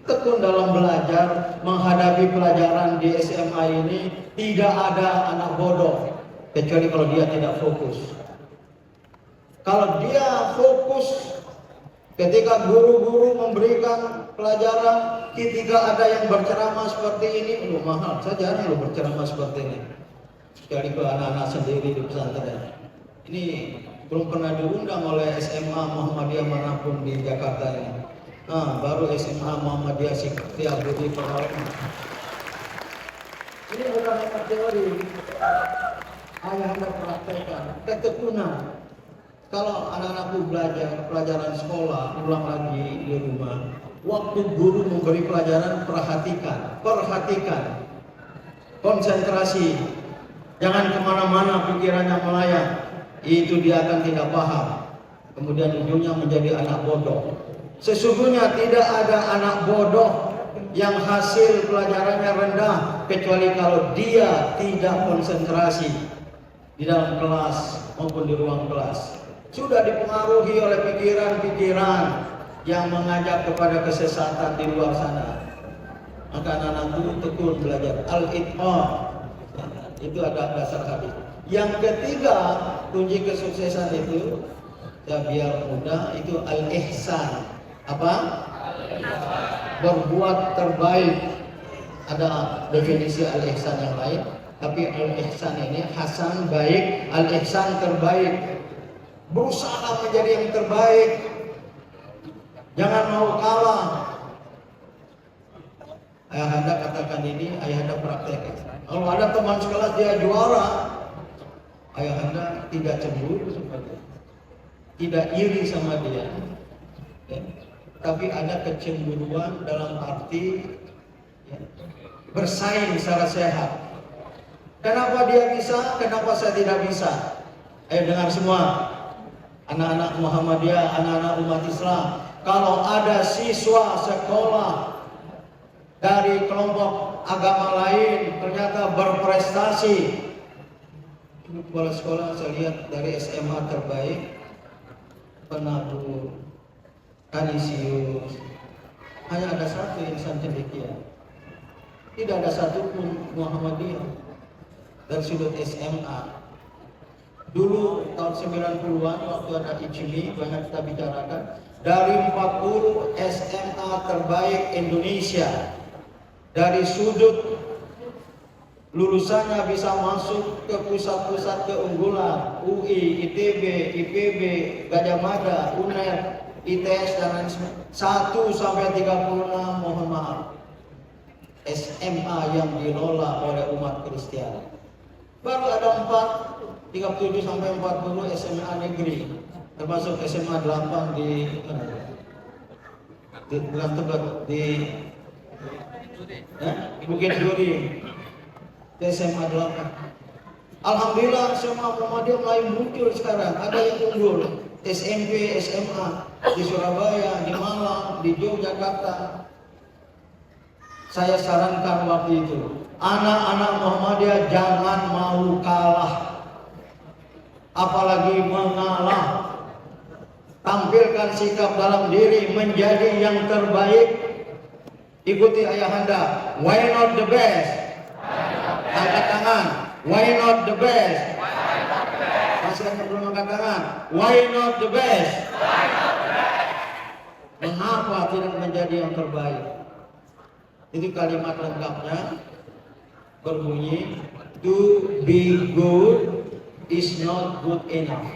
tekun dalam belajar. Menghadapi pelajaran di SMA ini tidak ada anak bodoh, kecuali kalau dia tidak fokus. Kalau dia fokus, ketika guru-guru memberikan pelajaran, ketika ada yang berceramah seperti ini, mahal, saya jarang berceramah seperti ini. Kecuali ke anak-anak sendiri di pesantren. Ini belum pernah diundang oleh SMA Muhammadiyah manapun di Jakarta ini. Baru SMA Muhammadiyah Setiabudi Pekalongan. Ini bukan hanya teori, ayahanda praktekkan, ketekunan. Kalau anak-anakku belajar pelajaran sekolah, ulang lagi di rumah. Waktu guru memberi pelajaran, perhatikan, konsentrasi. Jangan kemana-mana pikirannya melayang. Itu dia akan tidak paham. Kemudian ujungnya menjadi anak bodoh. Sesungguhnya tidak ada anak bodoh yang hasil pelajarannya rendah kecuali kalau dia tidak konsentrasi di dalam kelas maupun di ruang kelas. Sudah dipengaruhi oleh pikiran-pikiran yang mengajak kepada kesesatan di luar sana. Maka anak-anak tekun belajar al-itqan. Itu ada dasar hadis. Yang ketiga, kunci kesuksesan itu ya biar mudah, itu al-ihsan. Apa? Berbuat terbaik. Ada definisi al-ihsan yang lain, tapi al-ihsan ini hasan baik, al-ihsan terbaik. Berusaha menjadi yang terbaik. Jangan mau kalah. Ayahanda katakan ini, ayahanda praktekkan. Kalau ada teman sekelas dia juara, ayahanda tidak cemburu, tidak iri sama dia, ya. Tapi ada kecemburuan dalam arti ya, bersaing secara sehat. Kenapa dia bisa? Kenapa saya tidak bisa? Ayo dengar semua, anak-anak Muhammadiyah, anak-anak umat Islam. Kalau ada siswa sekolah dari kelompok agama lain ternyata berprestasi, kepala sekolah saya lihat dari SMA terbaik, penabur, kanisius, hanya ada satu insan cendekia. Tidak ada satu pun Muhammadiyah dari sudut SMA. Dulu tahun 90-an waktu ada ICMI banyak kita bicarakan, dari 40 SMA terbaik Indonesia, dari sudut lulusannya bisa masuk ke pusat-pusat keunggulan, UI, ITB, IPB, Gajah Mada, UNER, ITS dan lain sebagainya. 1 sampai 36, mohon maaf, SMA yang dikelola oleh umat Kristen. Baru ada 37 sampai 40 SMA negeri, termasuk SMA 8 di bukan Tebet, di Bukit Duri, di SMA 8. Alhamdulillah SMA Muhammadiyah mulai muncul sekarang, ada yang unggul. SMP, SMA di Surabaya, di Malang, di Yogyakarta. Saya sarankan waktu itu, anak-anak Muhammadiyah jangan mau kalah, apalagi mengalah. Tampilkan sikap dalam diri menjadi yang terbaik. Ikuti ayahanda, why not the best? Angkat tangan, why not the best? Masih yang belum angkat tangan, why not the best? Mengapa tidak menjadi yang terbaik? Itu kalimat lengkapnya berbunyi, to be good is not good enough.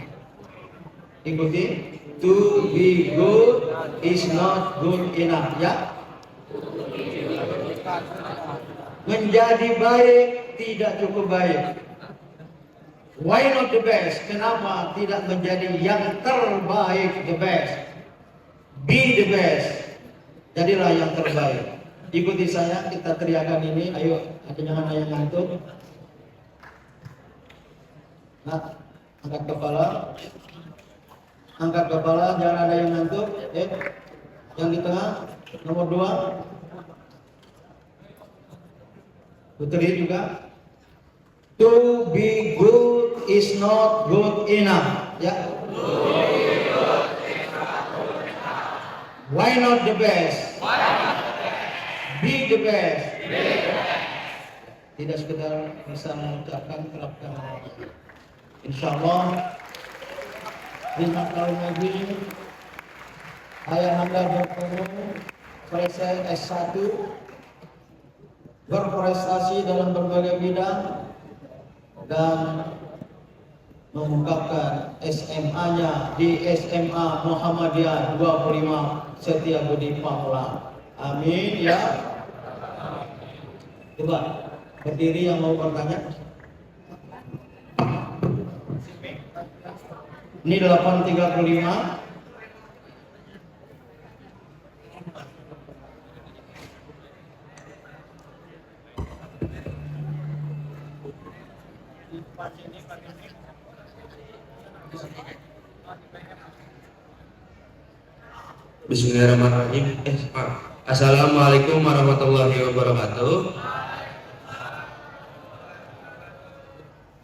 Ikuti, to be good is not good enough, ya. Menjadi baik tidak cukup baik. Why not the best? Kenapa tidak menjadi yang terbaik, the best? Be the best. Jadilah yang terbaik. Ikuti saya, kita teriakan ini. Ayo, jangan yang ngantuk. Nah, angkat kepala. Angkat kepala, jangan ada yang ngantuk. Yang di tengah, nomor 2. Putri juga. To be good is not good enough. Ya. Why not the best? Be the best. Tidak sekedar bisa mengucapkan, terapkan. Insya Allah 5 tahun lagi ayahanda bertemu, selesai S1, berprestasi dalam berbagai bidang dan mengungkapkan SMA-nya di SMA Muhammadiyah 25 Setiabudi Pamulang. Amin ya. Coba berdiri yang mau bertanya. Ini 835. Bismillahirrahmanirrahim. Assalamualaikum warahmatullahi wabarakatuh.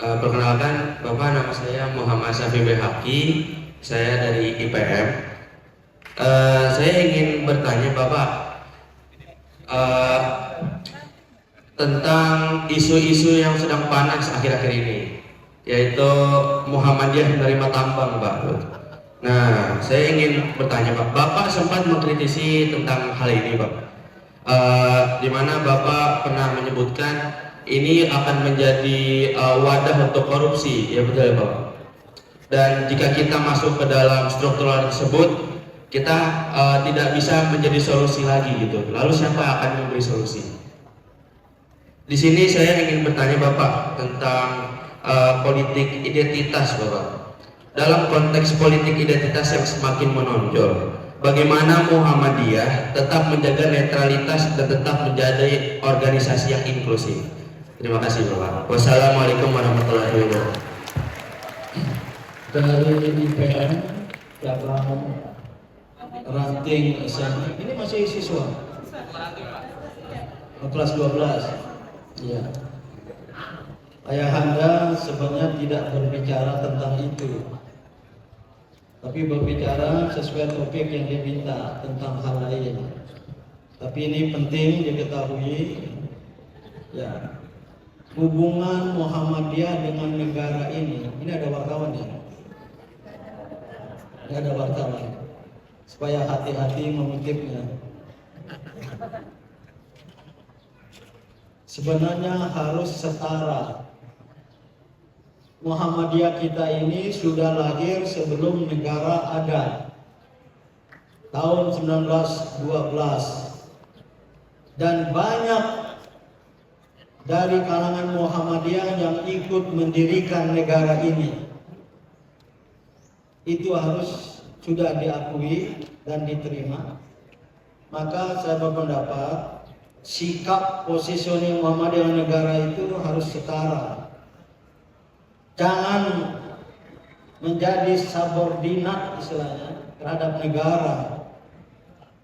Perkenalkan, Bapak, nama saya Muhammad Syafi Behaki. Saya dari IPM. Saya ingin bertanya Bapak tentang isu-isu yang sedang panas akhir-akhir ini, yaitu Muhammadiyah menerima tambang, Pak. Nah, saya ingin bertanya Pak, Bapak sempat mengkritisi tentang hal ini Pak, di mana Bapak pernah menyebutkan ini akan menjadi wadah untuk korupsi, ya betul ya Pak? Dan jika kita masuk ke dalam struktural tersebut, kita tidak bisa menjadi solusi lagi gitu. Lalu siapa yang akan memberi solusi? Di sini saya ingin bertanya Bapak tentang politik identitas Bapak. Dalam konteks politik identitas yang semakin menonjol, bagaimana Muhammadiyah tetap menjaga netralitas dan tetap menjadi organisasi yang inklusif? Terima kasih Bapak. Wassalamualaikum warahmatullahi wabarakatuh. Dari IPM cabang ranting SMA. Ini masih siswa kelas 12. Iya. Ayahanda sebenarnya tidak berbicara tentang itu, tapi berbicara sesuai topik yang diminta tentang hal lain. Tapi ini penting diketahui, ya, hubungan Muhammadiyah dengan negara ini. Ini ada wartawan ya? Ini ada wartawan, supaya hati-hati mengutipnya. Sebenarnya harus setara. Muhammadiyah kita ini sudah lahir sebelum negara ada, tahun 1912, dan banyak dari kalangan Muhammadiyah yang ikut mendirikan negara ini. Itu harus sudah diakui dan diterima. Maka saya berpendapat sikap positioning Muhammadiyah negara itu harus setara. Jangan menjadi subordinat istilahnya terhadap negara,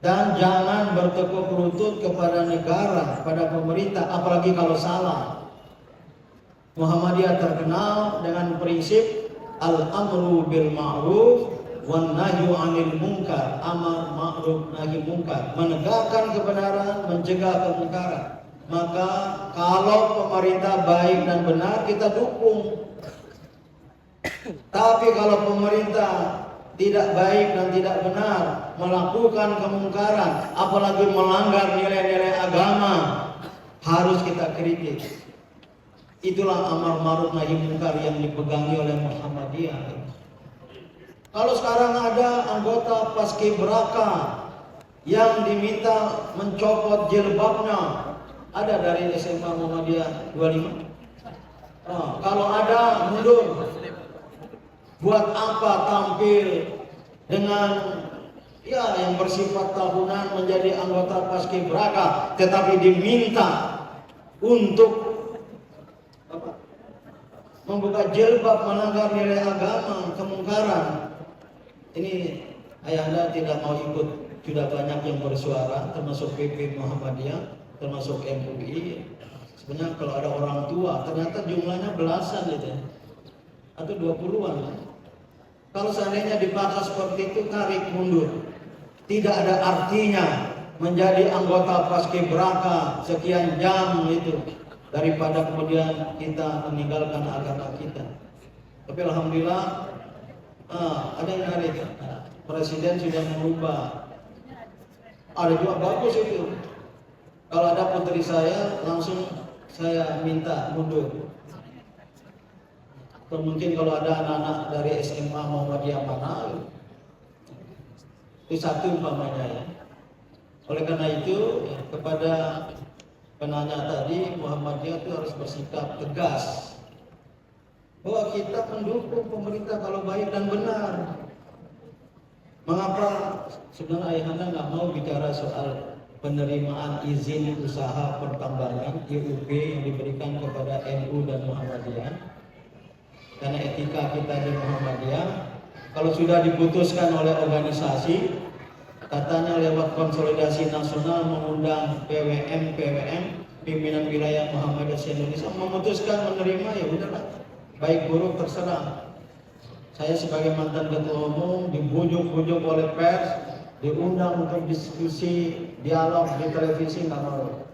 dan jangan bertekuk lutut kepada negara, pada pemerintah, apalagi kalau salah. Muhammadiyah terkenal dengan prinsip al-amru bil ma'ruf wan nahyu 'anil munkar, amar ma'ruf nahi munkar, menegakkan kebenaran, mencegah kemungkaran. Maka kalau pemerintah baik dan benar, kita dukung. Tapi kalau pemerintah tidak baik dan tidak benar, melakukan kemungkaran, apalagi melanggar nilai-nilai agama, harus kita kritik. Itulah amar ma'ruf nahi munkar yang dipegangi oleh Muhammadiyah. Kalau sekarang ada anggota Paskibraka yang diminta mencopot jilbabnya, ada dari SMA Muhammadiyah 25. Kalau ada, mundur. Buat apa tampil dengan ya yang bersifat tahunan menjadi anggota Paskibraka, tetapi diminta untuk apa? Membuka jilbab, melanggar nilai agama, kemungkaran. Ini ayahanda tidak mau ikut. Sudah banyak yang bersuara, termasuk PP Muhammadiyah, termasuk MUI. Sebenarnya kalau ada orang tua, ternyata jumlahnya belasan gitu, atau 20-an. Kalau seandainya dipaksa seperti itu, tarik mundur. Tidak ada artinya menjadi anggota Paskibraka sekian jam itu, daripada kemudian kita meninggalkan agama kita. Tapi alhamdulillah ada yang menarik. Presiden sudah mengubah. Ada juga bagus itu. Kalau ada putri saya, langsung saya minta mundur. Atau mungkin kalau ada anak-anak dari SMA Muhammadiyah mana, itu satu umpamanya ya. Oleh karena itu ya, kepada penanya tadi, Muhammadiyah itu harus bersikap tegas bahwa kita mendukung pemerintah kalau baik dan benar. Mengapa sebenarnya ayahanda nggak mau bicara soal penerimaan izin usaha pertambangan IUP yang diberikan kepada NU dan Muhammadiyah? Karena etika kita di Muhammadiyah, kalau sudah diputuskan oleh organisasi, katanya lewat konsolidasi nasional mengundang PWM, pimpinan wilayah Muhammadiyah se-Indonesia memutuskan menerima, ya udahlah, baik buruk terserah. Saya sebagai mantan ketua umum dibujuk-bujuk oleh pers, diundang untuk diskusi, dialog di televisi, nggak mau.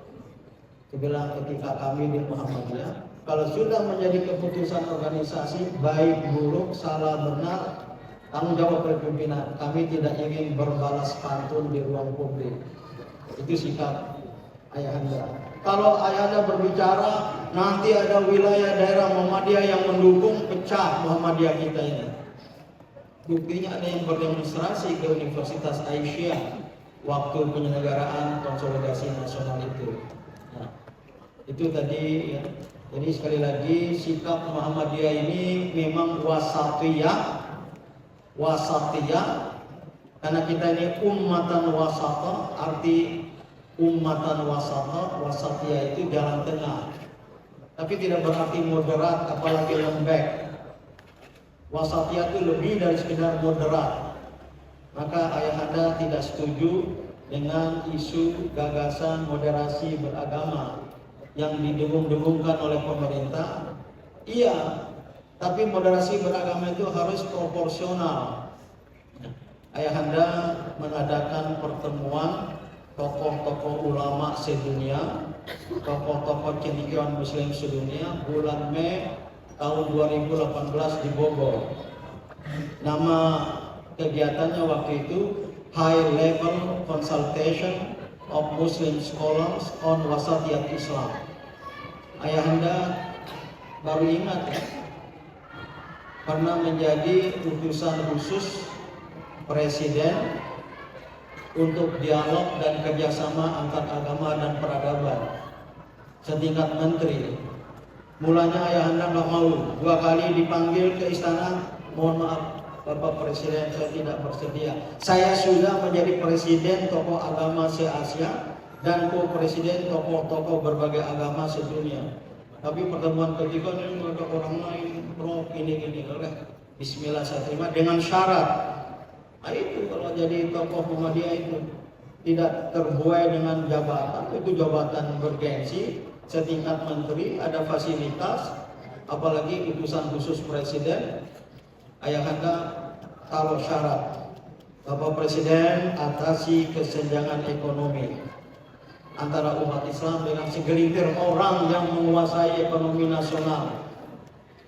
Saya bilang ketika kami di Muhammadiyah, kalau sudah menjadi keputusan organisasi, baik buruk, salah benar, tanggung jawab pimpinan. Kami tidak ingin berbalas pantun di ruang publik. Itu sikap ayahanda. Kalau ayahanda berbicara, nanti ada wilayah daerah Muhammadiyah yang mendukung, pecah Muhammadiyah kita ini. Buktinya ada yang berdemonstrasi ke Universitas Aisyah waktu penyelenggaraan konsolidasi nasional itu. Nah, itu tadi ya. Jadi sekali lagi sikap Muhammadiyah ini memang wasatiyah, karena kita ini ummatan wasata, arti ummatan wasatiyah itu jalan tengah. Tapi tidak berarti moderat apalagi lembek. Wasatiyah itu lebih dari sekedar moderat. Maka ayahanda tidak setuju dengan isu gagasan moderasi beragama yang didengung-dengungkan oleh pemerintah. Iya, tapi moderasi beragama itu harus proporsional. Ayahanda mengadakan pertemuan tokoh-tokoh ulama sedunia, tokoh-tokoh cendekiawan muslim sedunia bulan Mei tahun 2018 di Bogor. Nama kegiatannya waktu itu High Level Consultation of Muslim Scholars on Wasatiyat Islam. Ayahanda baru ingat ya, pernah menjadi utusan khusus Presiden untuk dialog dan kerjasama antar agama dan peradaban setingkat menteri. Mulanya ayahanda nggak mau, 2 kali dipanggil ke istana, mohon maaf Bapak Presiden, saya tidak bersedia. Saya sudah menjadi presiden tokoh agama se-Asia dan co-presiden tokoh-tokoh berbagai agama sedunia. Tapi pertemuan ketiga ini ada orang lain, bro, ini, oke. Bismillah saya terima dengan syarat. Nah itu kalau jadi tokoh Muhammadiyah itu tidak terbuai dengan jabatan, itu jabatan bergengsi setingkat menteri, ada fasilitas, apalagi utusan khusus presiden. Ayahanda taruh syarat, Bapak Presiden atasi kesenjangan ekonomi antara umat Islam dengan segelintir orang yang menguasai ekonomi nasional.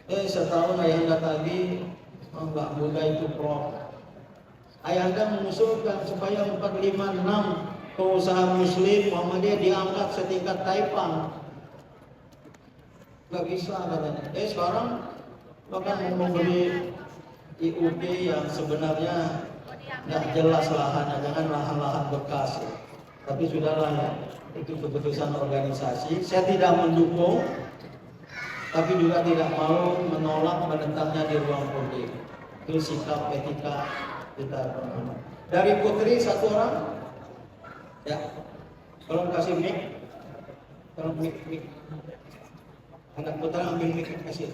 Setahun ayahanda tadi, Mbak Muda itu Prof. Ayahanda mengusulkan supaya 456 pengusaha muslim Muhammadiyah diangkat setingkat Taipang. Nggak bisa katanya. Sekarang bahkan mau membeli IUP yang sebenarnya nggak jelas lahannya, jangan lahan-lahan bekas. Tapi sudahlah ya, itu keputusan organisasi. Saya tidak mendukung, tapi juga tidak mau menolak menentangnya di ruang publik. Itu sikap etika kita. Dari putri satu orang, ya. Tolong kasih mic, tolong mic. Anak putra ambil mic kasih.